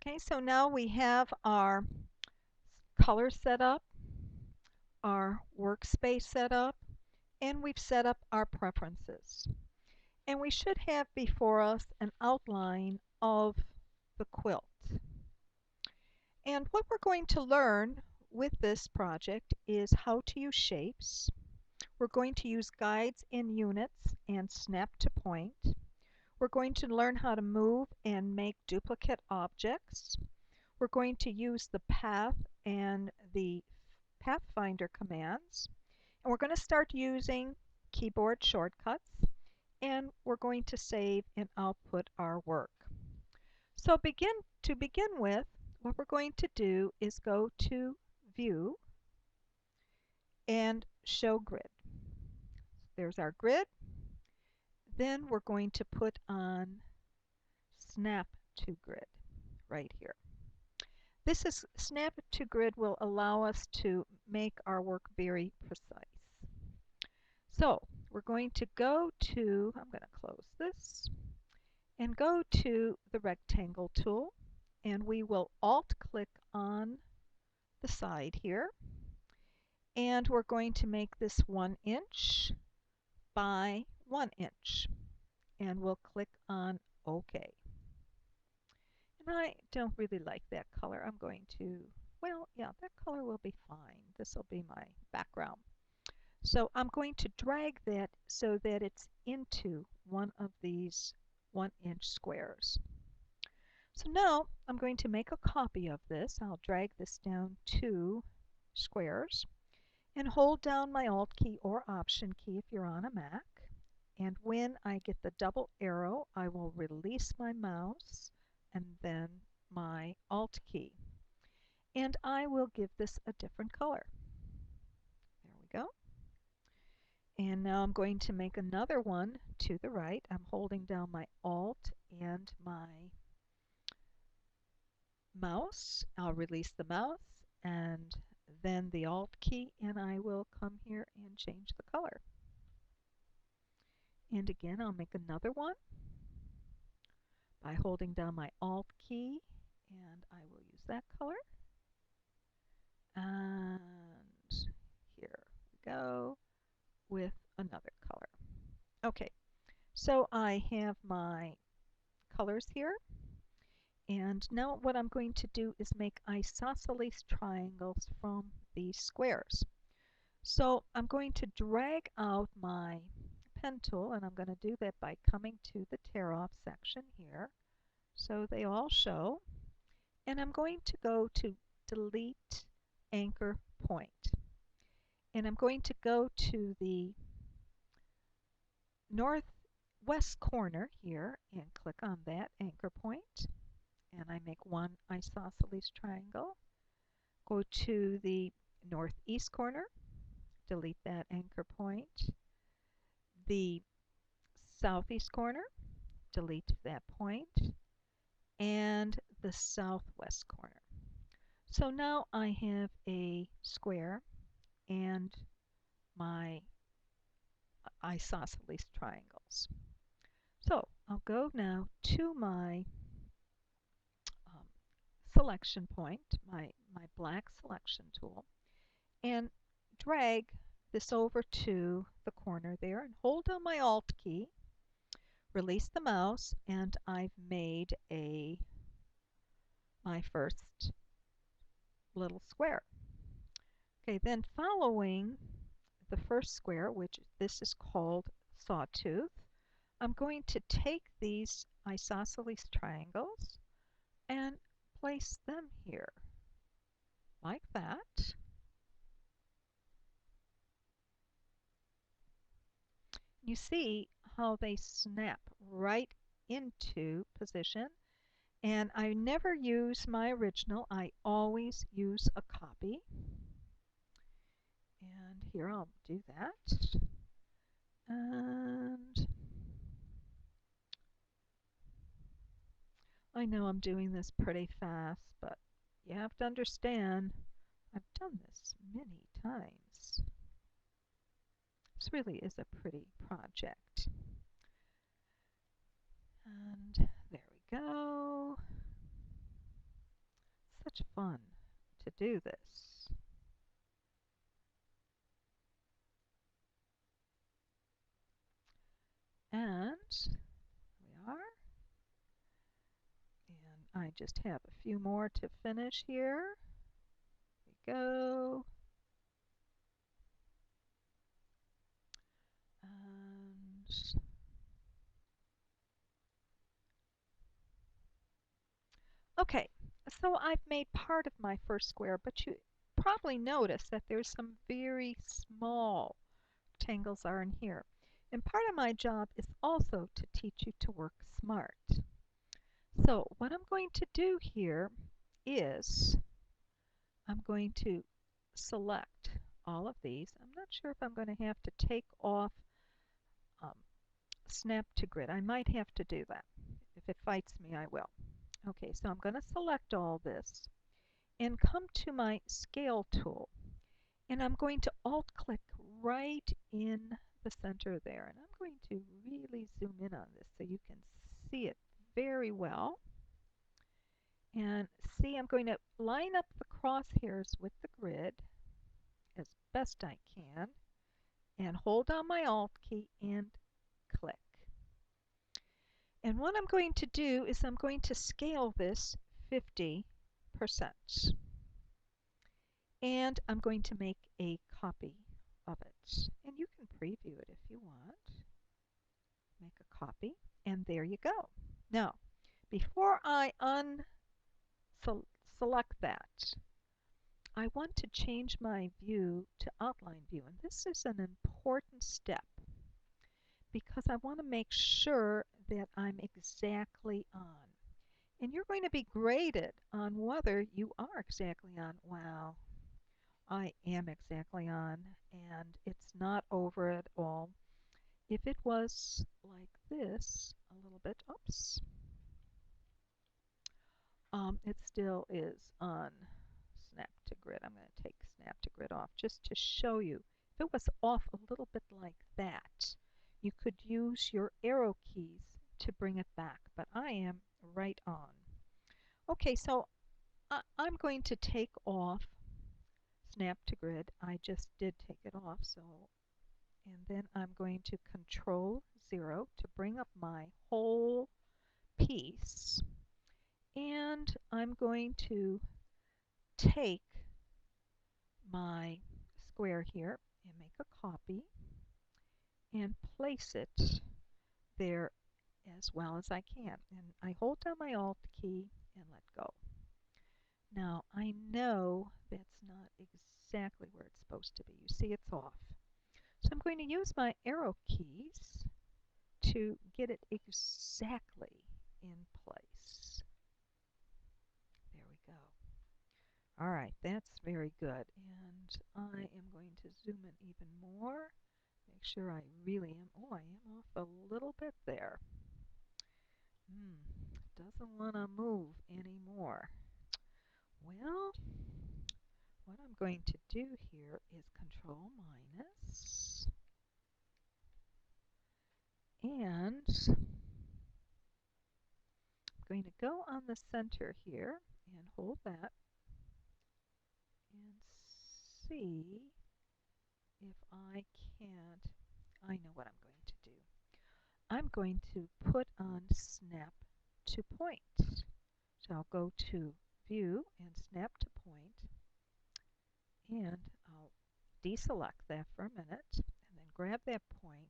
Okay, so now we have our color set up, our workspace set up, and we've set up our preferences. And we should have before us an outline of the quilt. And what we're going to learn with this project is how to use shapes. We're going to use guides in units and snap to point. We're going to learn how to move and make duplicate objects. We're going to use the path and the Pathfinder commands. And we're going to start using keyboard shortcuts. And we're going to save and output our work. So to begin with, what we're going to do is go to View and Show Grid. There's our grid. Then we're going to put on Snap to Grid right here. Snap to Grid will allow us to make our work very precise. So we're going to go to, I'm going to close this, and go to the rectangle tool, and we will alt-click on the side here, and we're going to make this 1 inch by 1 inch, and we'll click on OK. And I don't really like that color. I'm going to, well, yeah, that color will be fine. This will be my background. So I'm going to drag that so that it's into one of these 1 inch squares. So now I'm going to make a copy of this. I'll drag this down 2 squares and hold down my Alt key or Option key if you're on a Mac. And when I get the double arrow, I will release my mouse and then my Alt key. And I will give this a different color. There we go. And now I'm going to make another one to the right. I'm holding down my Alt and my mouse. I'll release the mouse and then the Alt key, and I will come here and change the color. And again, I'll make another one by holding down my Alt key, and I will use that color. And here we go with another color. Okay, so I have my colors here. And now what I'm going to do is make isosceles triangles from these squares. So I'm going to drag out my pen tool, and I'm going to do that by coming to the tear off section here so they all show. And I'm going to go to Delete Anchor Point. And I'm going to go to the northwest corner here and click on that anchor point. And I make one isosceles triangle. Go to the northeast corner, delete that anchor point. The southeast corner, delete that point. And the southwest corner. So now I have a square and my isosceles triangles. So I'll go now to my selection point, my black selection tool, and drag this over to the corner there and hold down my Alt key, release the mouse, and I've made my first little square. Okay, then following the first square, which this is called Sawtooth, I'm going to take these isosceles triangles and place them here, like that. You see how they snap right into position, and I never use my original. I always use a copy. And here I'll do that. And I know I'm doing this pretty fast, but you have to understand I've done this many times. This really is a pretty project. And there we go. much fun to do this. And we are. And I just have a few more to finish here. Here we go. And okay, so I've made part of my first square, but you probably noticed that there's some very small rectangles are in here. And part of my job is also to teach you to work smart. So what I'm going to do here is I'm going to select all of these. I'm not sure if I'm going to have to take off um, snap to grid. I might have to do that. If it fights me, I will. Okay, so I'm going to select all this and come to my scale tool. And I'm going to alt click right in the center there. And I'm going to really zoom in on this so you can see it very well. And see, I'm going to line up the crosshairs with the grid as best I can and hold down my Alt key and click. And what I'm going to do is I'm going to scale this 50%. And I'm going to make a copy of it. And you can preview it if you want. Make a copy, and there you go. Now, before I select that, I want to change my view to outline view. And this is an important step because I want to make sure that I'm exactly on. And you're going to be graded on whether you are exactly on. Wow, I am exactly on, and it's not over at all. If it was like this, a little bit, oops, it still is on snap to grid. I'm going to take snap to grid off just to show you. If it was off a little bit like that, you could use your arrow keys to bring it back, but I am right on. Okay, so I'm going to take off snap to grid. I just did take it off, so, and then I'm going to Control 0 to bring up my whole piece, and I'm going to take my square here and make a copy and place it there as well as I can. And I hold down my Alt key and let go. Now I know that's not exactly where it's supposed to be. You see it's off. So I'm going to use my arrow keys to get it exactly in place. There we go. All right, that's very good. And I am going to zoom in even more. Make sure I really am. Oh, I am off a little bit there. Doesn't want to move anymore. Well, what I'm going to do here is Control minus. And I'm going to go on the center here and hold that and see if I can't. I know what I'm going to do. I'm going to put on snap to point. So I'll go to view and snap to point, and I'll deselect that for a minute and then grab that point,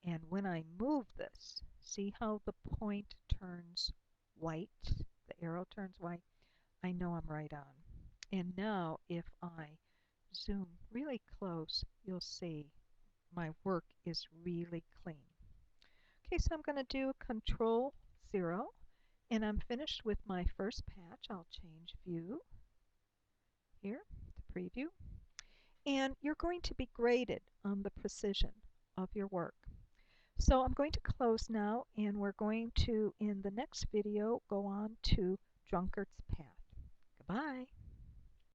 and when I move this, see how the point turns white, the arrow turns white? I know I'm right on. And now if I zoom really close, you'll see my work is really clean. Okay, so I'm going to do Control 0, and I'm finished with my first patch. I'll change view here to preview. And you're going to be graded on the precision of your work. So I'm going to close now, and we're going to, in the next video, go on to Drunkard's Path. Goodbye.